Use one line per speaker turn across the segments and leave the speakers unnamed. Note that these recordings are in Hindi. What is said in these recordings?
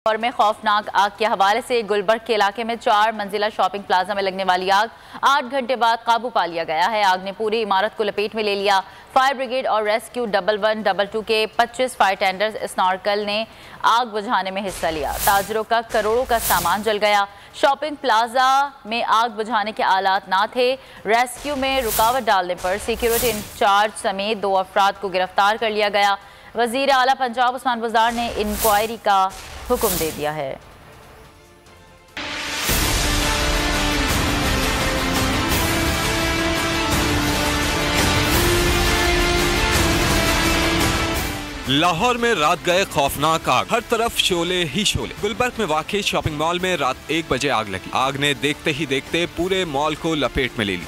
और में खौफनाक आग के हवाले से गुलबर्ग के इलाके में 4 मंजिला शॉपिंग प्लाजा में लगने वाली आग 8 घंटे बाद काबू पा लिया गया है। आग ने पूरी इमारत को लपेट में ले लिया। फायर ब्रिगेड और रेस्क्यू 1112 के 25 फायर टेंडर्स स्नॉर्कल ने आग बुझाने में हिस्सा लिया। ताजरों का करोड़ों का सामान जल गया। शॉपिंग प्लाजा में आग बुझाने के आलात ना थे। रेस्क्यू में रुकावट डालने पर सिक्योरिटी इंचार्ज समेत 2 अफराद को गिरफ्तार कर लिया गया। वजीर आला पंजाब उस्मान बुज़दार ने इंक्वायरी का हुक्म दे दिया है।
लाहौर में रात गए खौफनाक आग, हर तरफ शोले ही शोले। गुलबर्ग में वाक़ई शॉपिंग मॉल में रात 1 बजे आग लगी। आग ने देखते ही देखते पूरे मॉल को लपेट में ले ली।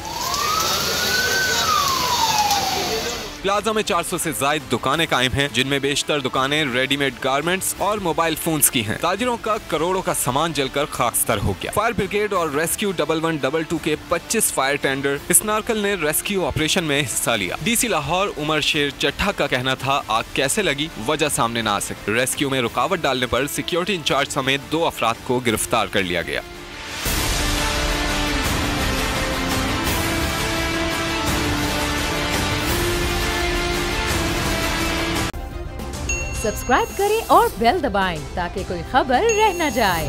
प्लाजा में 400 से ज्यादा दुकानें कायम हैं, जिनमें बेशतर दुकानें रेडीमेड गारमेंट्स और मोबाइल फोन्स की हैं। ताजिरों का करोड़ों का सामान जलकर खाकस्तर हो गया। फायर ब्रिगेड और रेस्क्यू 1112 के 25 फायर टेंडर स्नॉर्कल ने रेस्क्यू ऑपरेशन में हिस्सा लिया। डीसी लाहौर उमर शेर चट्ठा का कहना था, आग कैसे लगी वजह सामने ना आ सकी। रेस्क्यू में रुकावट डालने पर सिक्योरिटी इंचार्ज समेत 2 अफराद को गिरफ्तार कर लिया गया।
सब्सक्राइब करें और बेल दबाएं ताकि कोई खबर रह न जाए।